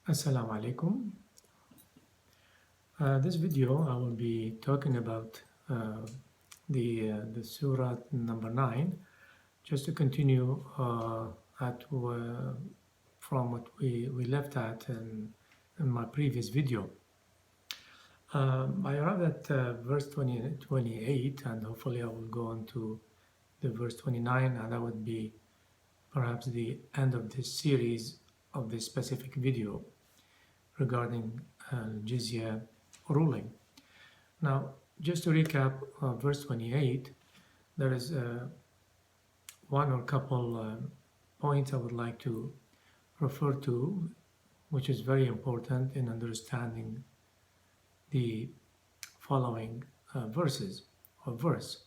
Assalamu alaikum. This video I will be talking about the surah number 9, just to continue from what we left at in my previous video. I arrived at verse 28, and hopefully I will go on to the verse 29, and that would be perhaps the end of this series of this specific video regarding Al-Jyzia ruling. Now, just to recap verse 28, there is one or couple points I would like to refer to, which is very important in understanding the following verses or verse.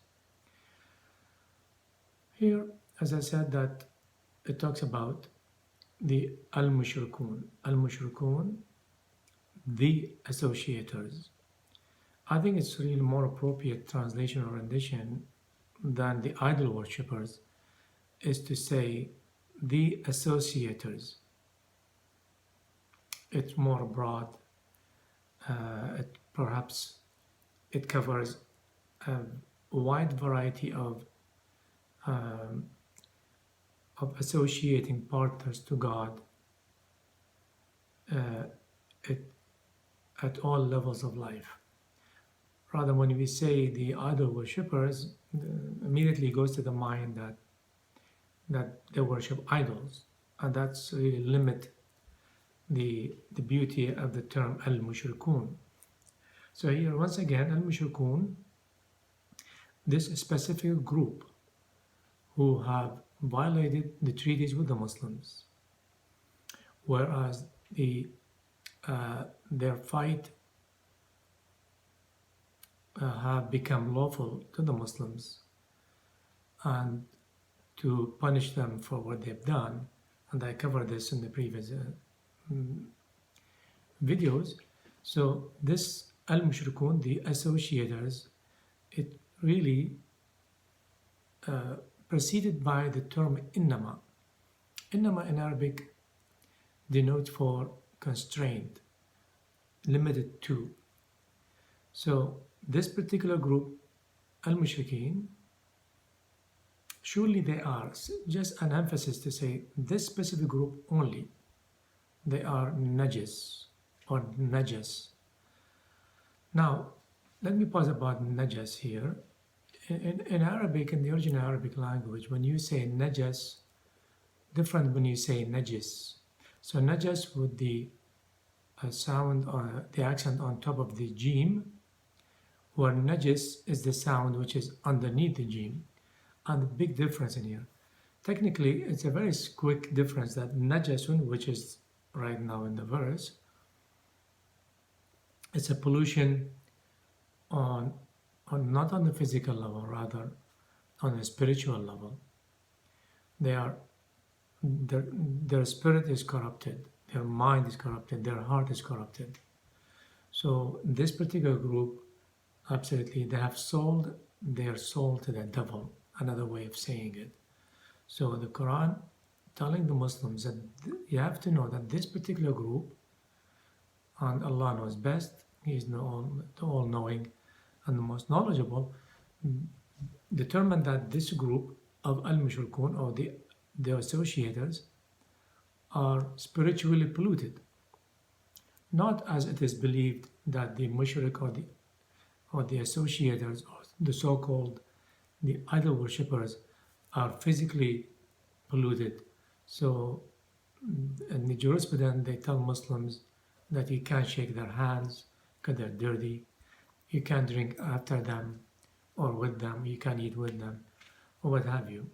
Here, as I said, that it talks about the al-mushrikun. Al-mushrikun, the associators. I think it's really more appropriate translation or rendition than the idol worshippers is to say the associators. It's more broad. Perhaps it covers a wide variety of associating partners to God at all levels of life. Rather, when we say the idol worshippers, immediately goes to the mind that they worship idols, and that's really limit the beauty of the term al-mushrikun. So here, once again, al-mushrikun, this specific group who have violated the treaties with the Muslims, whereas their fight have become lawful to the Muslims, and to punish them for what they've done, and I covered this in the previous videos. So this al-mushrikun, the associators, it really preceded by the term innama. Innama in Arabic denotes for constrained, limited to. So this particular group, al-mushrikeen, surely they are just an emphasis to say this specific group only. They are najis or najas. Now, let me pause about najas here. In Arabic, in the original Arabic language, when you say najas, different when you say najis. So najas with the sound or the accent on top of the jim, where najis is the sound which is underneath the jim. And the big difference in here. Technically, it's a very quick difference that najasun, which is right now in the verse, it's a pollution on not on the physical level, rather on a spiritual level. Their spirit is corrupted, their mind is corrupted, their heart is corrupted. So this particular group, absolutely, they have sold their soul to the devil, another way of saying it. So the Quran telling the Muslims that you have to know that this particular group, and Allah knows best, He is the all-knowing and the most knowledgeable, determined that this group of al-mushrikun, or the associators, are spiritually polluted. Not as it is believed that the mushrik or the associators, or the so-called the idol worshippers, are physically polluted. So in the jurisprudence, they tell Muslims that you can't shake their hands because they're dirty, you can't drink after them or with them, you can't eat with them, or what have you.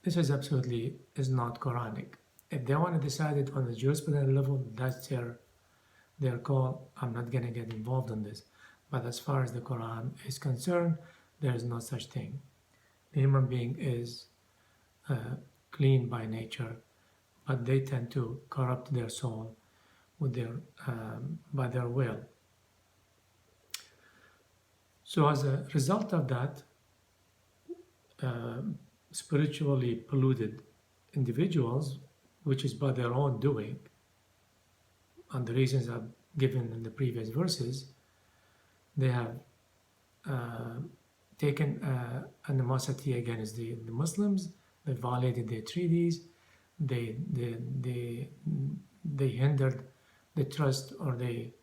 This is absolutely is not Quranic. If they want to decide it on the jurisprudence level, that's their call. I'm not going to get involved in this. But as far as the Quran is concerned, there is no such thing. The human being is clean by nature, but they tend to corrupt their soul with by their will. So as a result of that, spiritually polluted individuals, which is by their own doing, and the reasons I've given in the previous verses, they have taken animosity against the Muslims. They violated their treaties. They hindered the trust, or they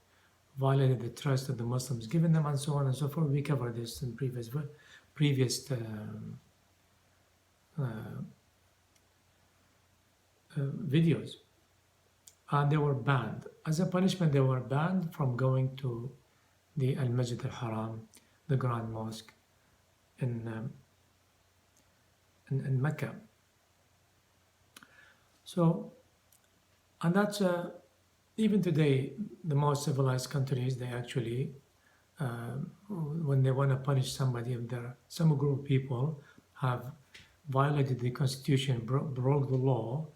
violated the trust that the Muslims given them, and so on and so forth. We covered this in previous videos. And they were banned. As a punishment, they were banned from going to the Al-Masjid al-Haram, the Grand Mosque in Mecca. So, and that's even today, the most civilized countries, they actually, when they want to punish somebody, if some group of people have violated the constitution, broke the law,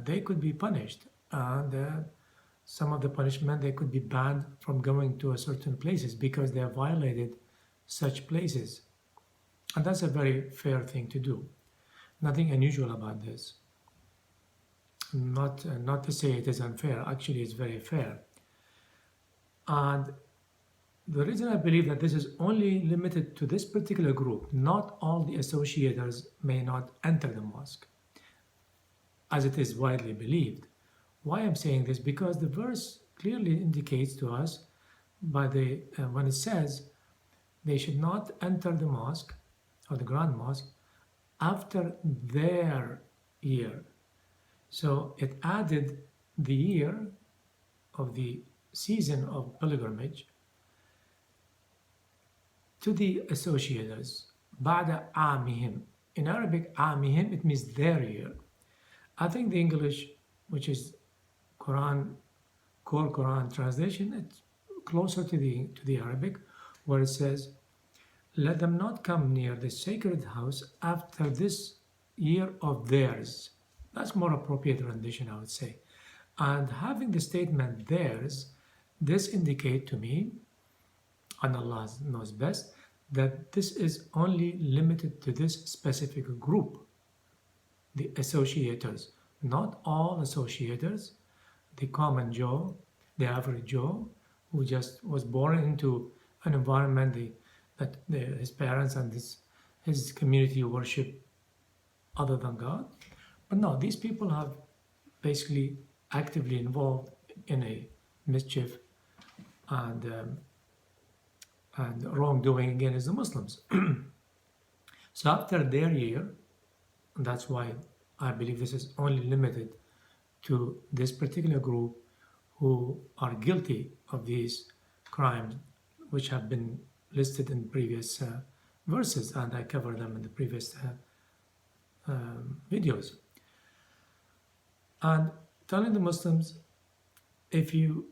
they could be punished. And some of the punishment, they could be banned from going to a certain places because they have violated such places. And that's a very fair thing to do. Nothing unusual about this. Not to say it is unfair, actually it's very fair. And the reason I believe that this is only limited to this particular group, not all the associators may not enter the mosque, as it is widely believed. Why I'm saying this? Because the verse clearly indicates to us by when it says they should not enter the mosque or the Grand Mosque after their year. So it added the year of the season of pilgrimage to the associators. بعد عامهم. In Arabic, عامهم, it means their year. I think the English, which is core Quran translation, it's closer to the Arabic, where it says, let them not come near the sacred house after this year of theirs. That's more appropriate rendition, I would say. And having the statement theirs, this indicate to me, and Allah knows best, that this is only limited to this specific group, the associators. Not all associators, the common Joe, the average Joe, who just was born into an environment that his parents and his community worship other than God. But no, these people have basically actively involved in a mischief and wrongdoing against the Muslims. So after their year, that's why I believe this is only limited to this particular group who are guilty of these crimes, which have been listed in previous verses, and I covered them in the previous videos. And telling the Muslims, if you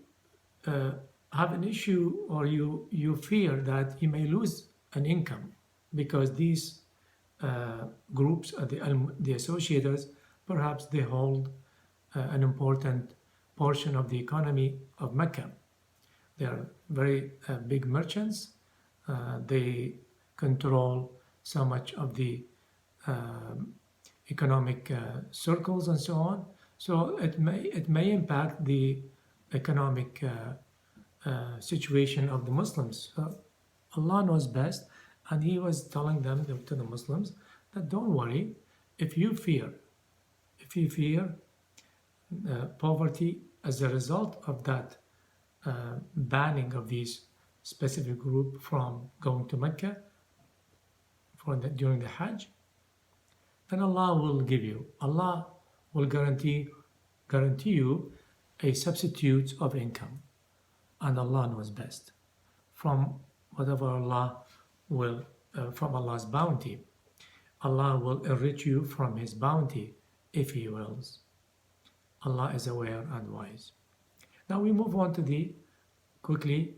have an issue or you fear that you may lose an income because these groups, the associators, perhaps they hold an important portion of the economy of Mecca. They are very big merchants. They control so much of the economic circles and so on. So it may impact the economic situation of the Muslims. Allah knows best, and He was telling them to the Muslims that don't worry, if you fear poverty as a result of that banning of these specific group from going to Mecca during the Hajj, then Allah will give you. Allah will guarantee you a substitute of income, and Allah knows best from whatever Allah will, from Allah's bounty. Allah will enrich you from His bounty if He wills. Allah is aware and wise. Now we move on to quickly.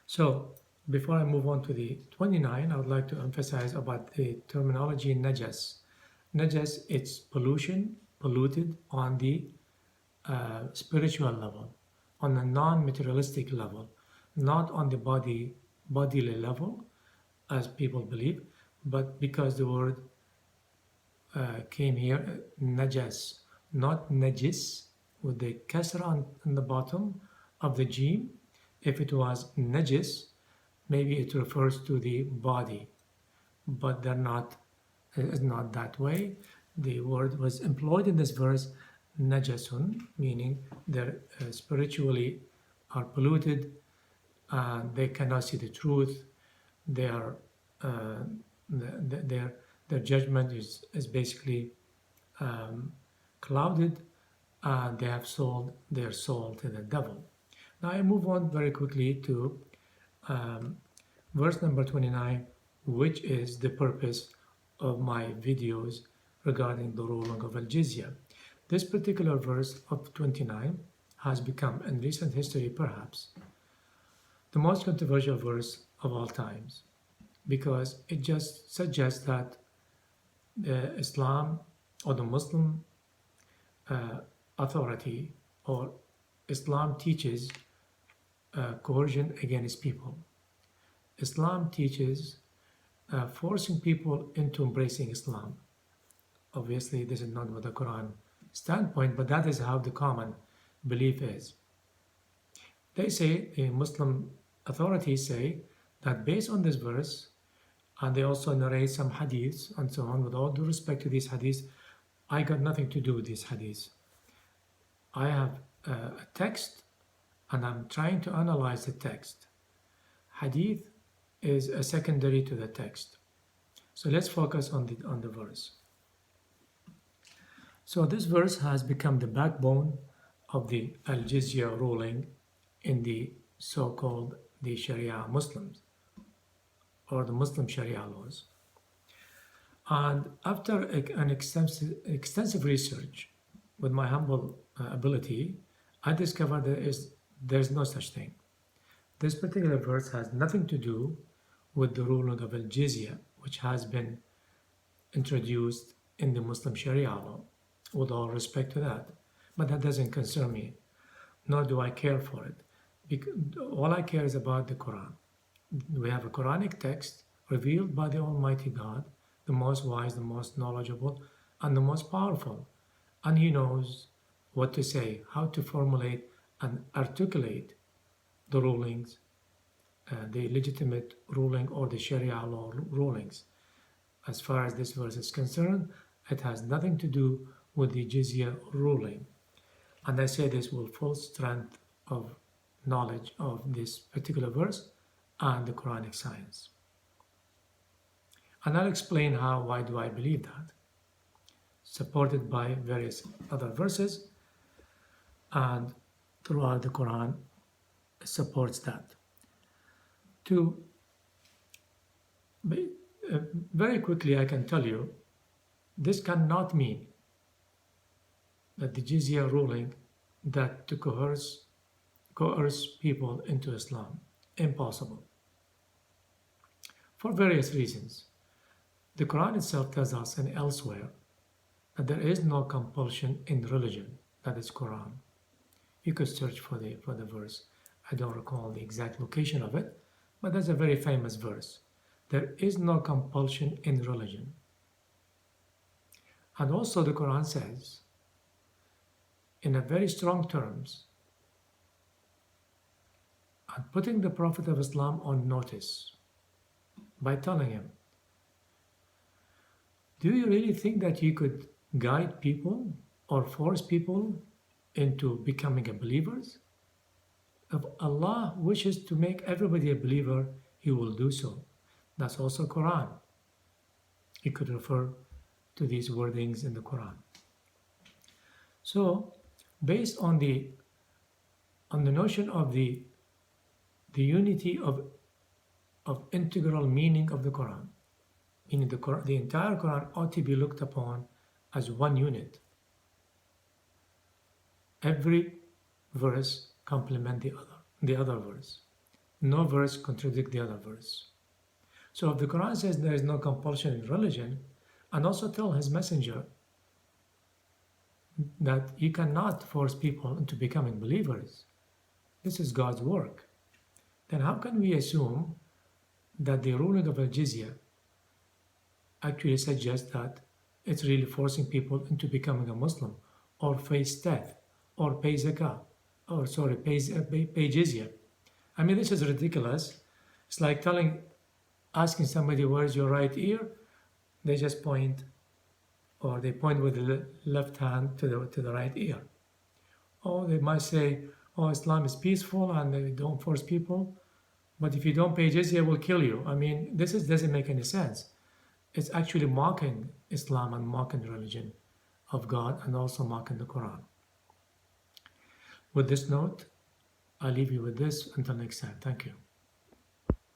So before I move on to the 29, I would like to emphasize about the terminology najas. Najas, it's polluted on the spiritual level, on a non-materialistic level, not on the bodily level, as people believe, but because the word came here, najas, not najis, with the kasra on the bottom of the jim. If it was najis, maybe it refers to the body, but it's not that way. The word was employed in this verse, najasun, meaning they're spiritually are polluted, they cannot see the truth, they are, their judgment is basically clouded, and they have sold their soul to the devil. Now I move on very quickly to verse number 29, which is the purpose of my videos regarding the ruling of Al-Jyzia. This particular verse of 29 has become, in recent history perhaps, the most controversial verse of all times, because it just suggests that Islam or the Muslim authority or Islam teaches coercion against people. Islam teaches forcing people into embracing Islam. Obviously, this is not what the Quran standpoint, but that is how the common belief is. They say, the Muslim authorities say, that based on this verse, and they also narrate some hadiths and so on, with all due respect to these hadiths, I got nothing to do with these hadiths. I have a text, and I'm trying to analyze the text. Hadith is a secondary to the text. So let's focus on the verse. So this verse has become the backbone of the Al-Jyzia ruling in the so-called the Sharia Muslims, or the Muslim Shari'a laws. And after an extensive research, with my humble ability, I discovered there's no such thing. This particular verse has nothing to do with the ruling of Al-Jyzia, which has been introduced in the Muslim Sharia law, with all respect to that. But that doesn't concern me, nor do I care for it. Because all I care is about the Quran. We have a Quranic text revealed by the Almighty God, the most wise, the most knowledgeable, and the most powerful. And He knows what to say, how to formulate and articulate the rulings, the legitimate ruling or the Sharia law rulings. As far as this verse is concerned, it has nothing to do with the Jizya ruling. And I say this with full strength of knowledge of this particular verse and the Quranic science. And I'll explain why do I believe that, supported by various other verses, and throughout the Quran supports that. Very quickly, I can tell you, this cannot mean that the Jizya ruling that to coerce people into Islam. Impossible. For various reasons. The Quran itself tells us and elsewhere that there is no compulsion in religion. That is Quran. You could search for the verse. I don't recall the exact location of it, but that's a very famous verse. There is no compulsion in religion. And also the Quran says, in a very strong terms, and putting the Prophet of Islam on notice by telling him, do you really think that you could guide people or force people into becoming a believers? If Allah wishes to make everybody a believer, He will do so. That's also Quran. He could refer to these wordings in the Quran. So, based on the notion of the unity of integral meaning of the Quran, meaning the entire Quran ought to be looked upon as one unit. Every verse complement the other verse. No verse contradict the other verse. So if the Quran says there is no compulsion in religion, and also tell His messenger that you cannot force people into becoming believers, this is God's work, then how can we assume that the ruling of Al-Jyzia actually suggests that it's really forcing people into becoming a Muslim, or face death, or pay zakah, or sorry, pay jizya. I mean, this is ridiculous. It's like asking somebody, where's your right ear? They just point, or they point with the left hand to the right ear. Or they might say, oh, Islam is peaceful and they don't force people, but if you don't pay jizya, we'll kill you. I mean, doesn't make any sense. It's actually mocking Islam and mocking the religion of God and also mocking the Quran. With this note, I'll leave you with this until next time. Thank you.